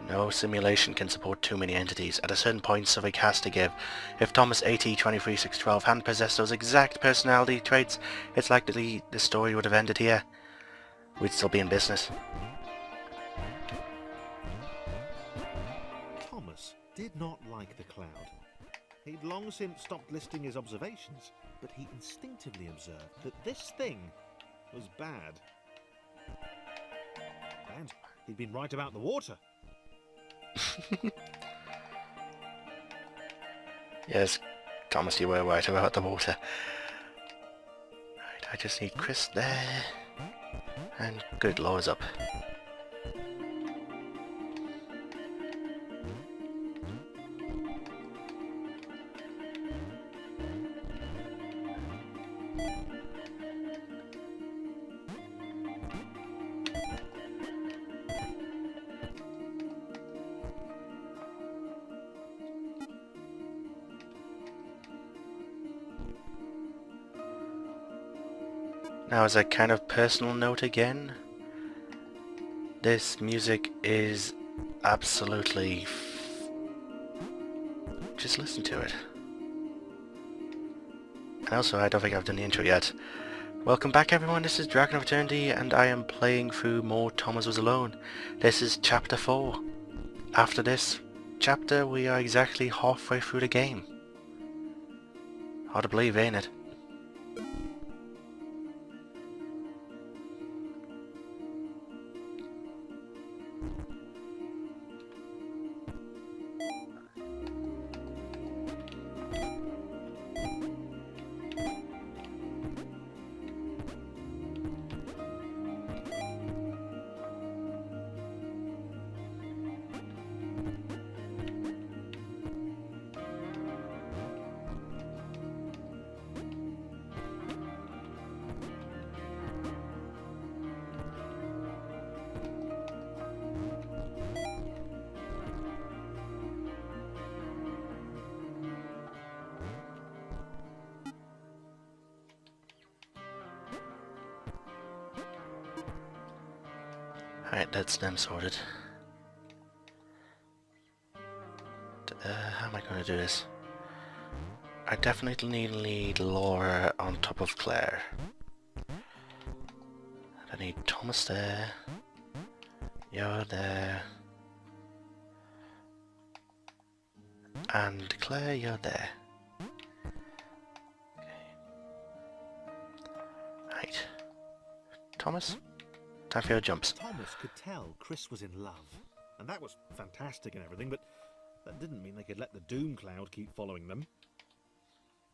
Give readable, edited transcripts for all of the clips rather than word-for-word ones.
No simulation can support too many entities. At a certain point, something has to give. If Thomas AT23612 hadn't possessed those exact personality traits, it's likely the story would have ended here. We'd still be in business. Thomas did not like the cloud. He'd long since stopped listing his observations, but he instinctively observed that this thing was bad. And he'd been right about the water. Yes, Thomas, you were right about the water. Right, I just need Chris there. And good, Laura's up. Now, as a kind of personal note again, this music is absolutely... just listen to it. And also, I don't think I've done the intro yet. Welcome back everyone, this is DragonofEternity and I am playing through more Thomas Was Alone. This is chapter 4. After this chapter, we are exactly halfway through the game. Hard to believe, ain't it? Alright, that's them sorted. How am I going to do this? I definitely need Laura on top of Claire. I need Thomas there. You're there. And Claire, you're there. Okay. Right. Thomas? Time for your jumps. Thomas could tell Chris was in love, and that was fantastic and everything, but that didn't mean they could let the doom cloud keep following them.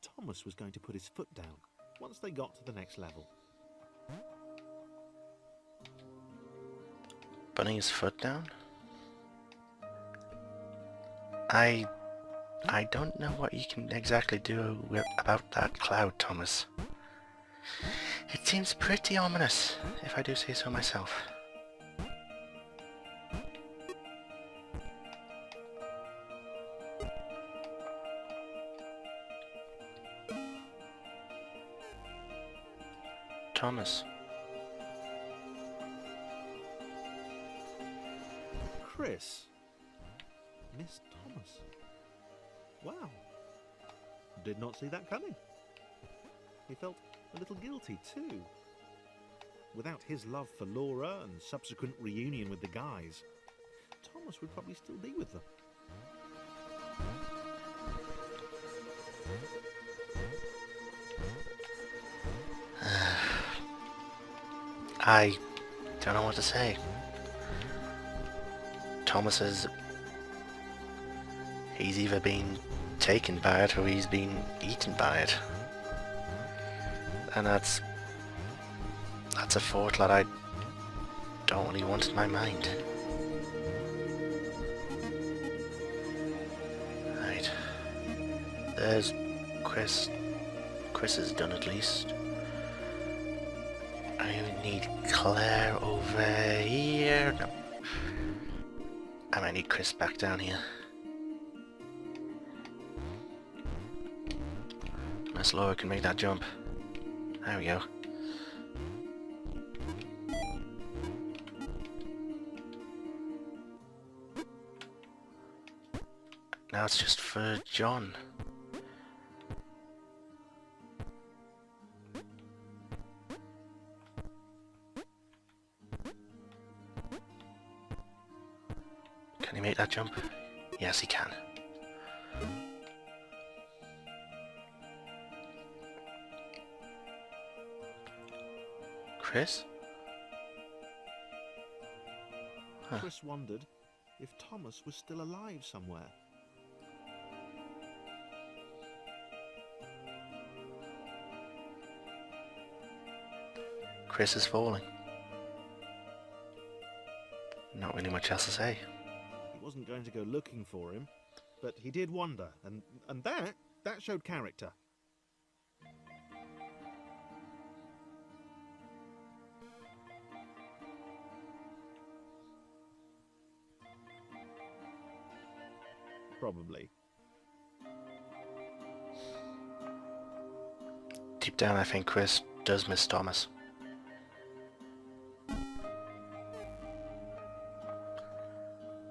Thomas was going to put his foot down once they got to the next level. Putting his foot down? I don't know what you can exactly do about that cloud, Thomas. It seems pretty ominous, if I do say so myself. Thomas. Chris? Miss Thomas? Wow. Did not see that coming. He felt a little guilty too. Without his love for Laura and subsequent reunion with the guys, Thomas would probably still be with them. I don't know what to say. Thomas he's either been taken by it or he's been eaten by it. And that's a thought that I don't really want in my mind. Right. There's Chris. Chris is done at least. I need Claire over here. No. I might need Chris back down here. Unless Laura can make that jump. There we go. Now it's just for John. Can he make that jump? Yes, he can. Chris? Huh. Chris wondered if Thomas was still alive somewhere. Chris is falling. Not really much else to say. He wasn't going to go looking for him, but he did wonder, and that showed character. Probably. Deep down, I think Chris does miss Thomas.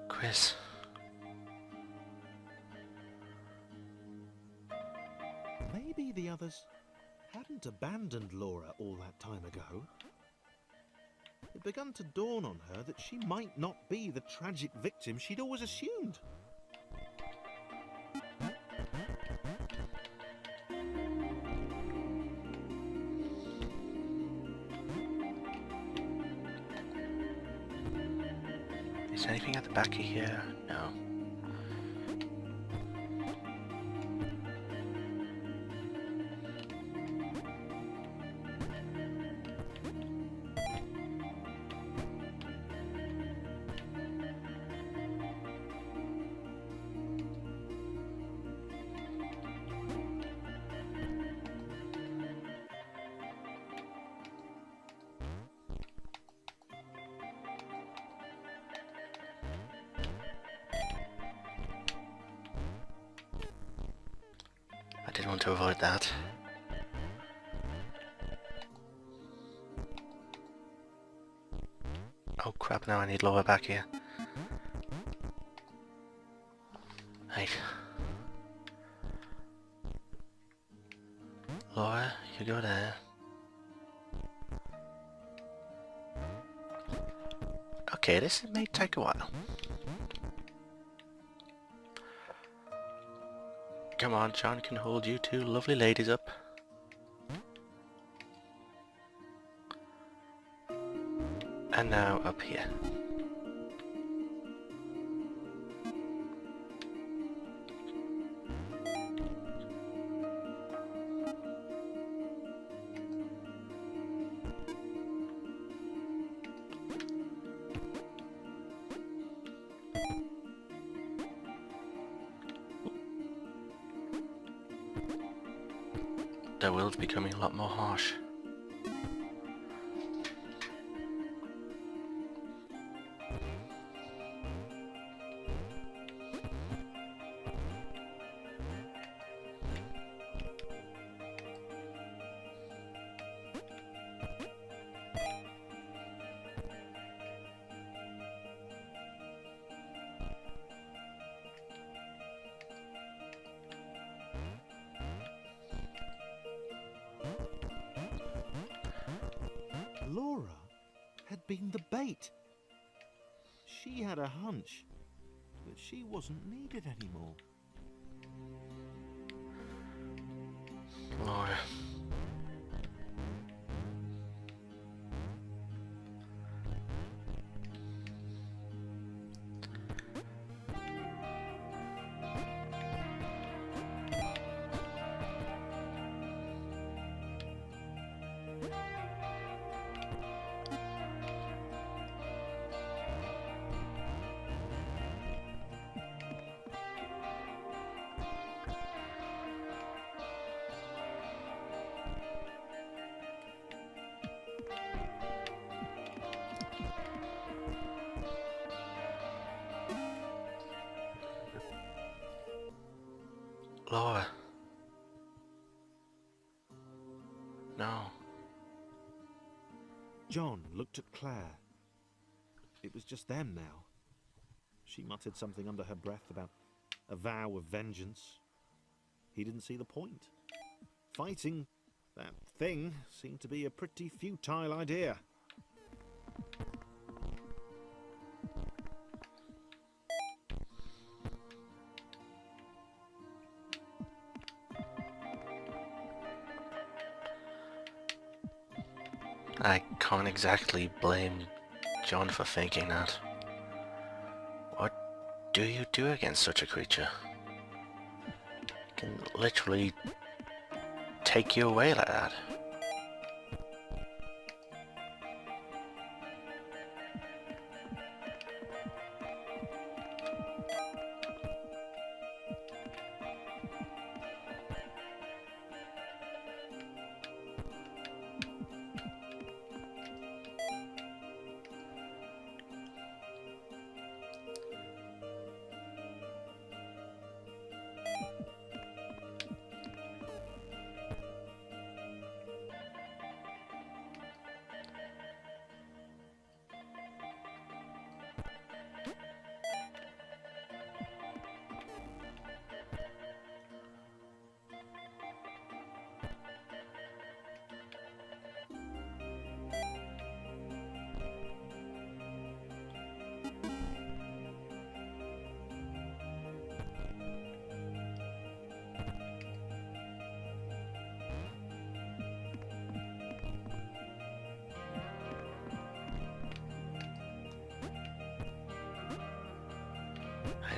Chris. Maybe the others hadn't abandoned Laura all that time ago. It began to dawn on her that she might not be the tragic victim she'd always assumed. Is there anything at the back of here? No. I did want to avoid that. Oh crap, now I need Laura back here. Right. Laura, you go there. Okay, this may take a while. Come on, John can hold you two lovely ladies up. And now up here. The world's becoming a lot more harsh. Laura had been the bait. She had a hunch that she wasn't needed anymore. Laura. Laura. No. John looked at Claire. It was just them now. She muttered something under her breath about a vow of vengeance. He didn't see the point. Fighting that thing seemed to be a pretty futile idea. I can't exactly blame John for thinking that. What do you do against such a creature? It can literally take you away like that.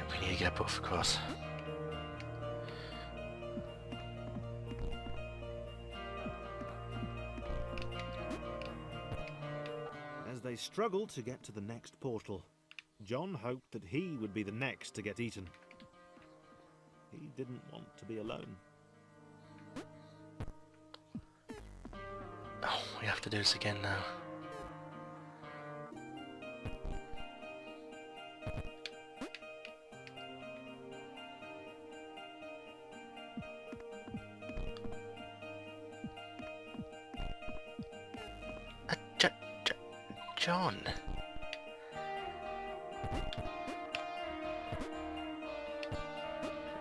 We need to get both across. As they struggled to get to the next portal, John hoped that he would be the next to get eaten. He didn't want to be alone. Oh, we have to do this again now. John.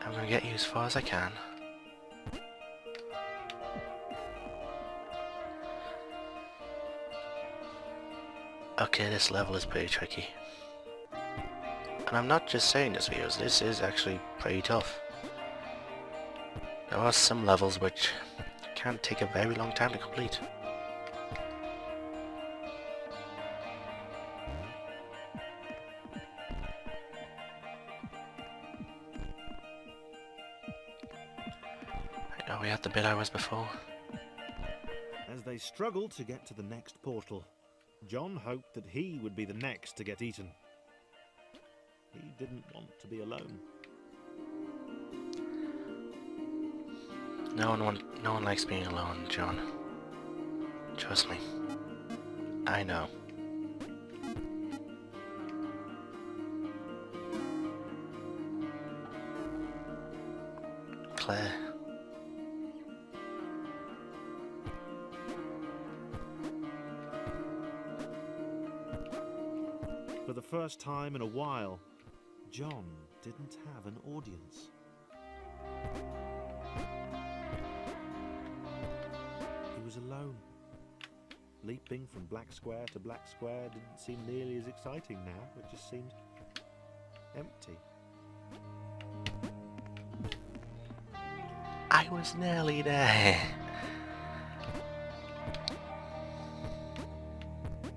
I'm gonna get you as far as I can. Okay, this level is pretty tricky. And I'm not just saying this, viewers, this is actually pretty tough. There are some levels which can take a very long time to complete. I know we had the bit I was before. As they struggled to get to the next portal, John hoped that he would be the next to get eaten. He didn't want to be alone. No one likes being alone, John. Trust me. I know. Claire. For the first time in a while, John didn't have an audience. He was alone. Leaping from black square to black square didn't seem nearly as exciting now. It just seemed empty. I was nearly there.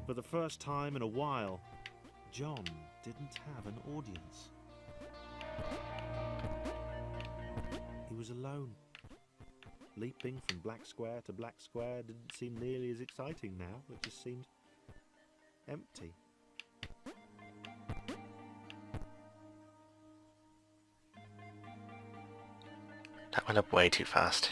For the first time in a while, John didn't have an audience. He was alone. Leaping from black square to black square didn't seem nearly as exciting now. It just seemed empty. That went up way too fast.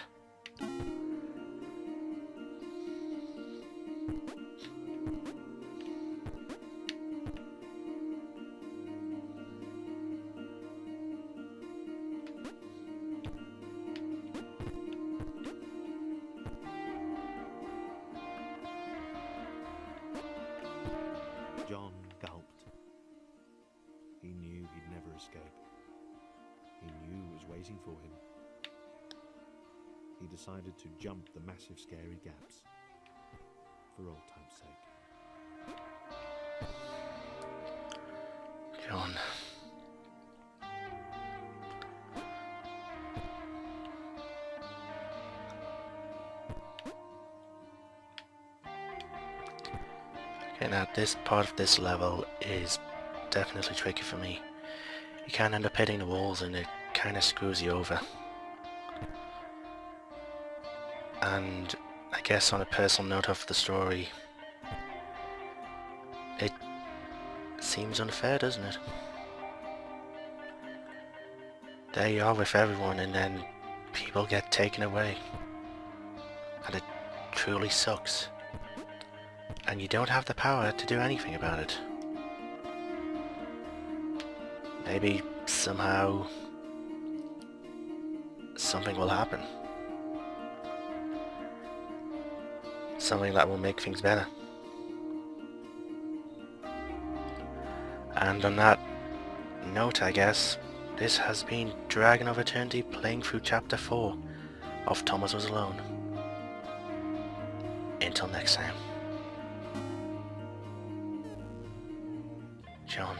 John gulped. He knew he'd never escape. He waiting for him. He decided to jump the massive scary gaps, for old time's sake. John. Okay, now this part of this level is definitely tricky for me. You can end up hitting the walls and it kind of screws you over. And I guess on a personal note of the story, it seems unfair, doesn't it? There you are with everyone and then people get taken away. And it truly sucks. And you don't have the power to do anything about it. Maybe somehow something will happen. Something that will make things better. And on that note, I guess, this has been Dragon of Eternity playing through Chapter 4 of Thomas Was Alone. Until next time. John.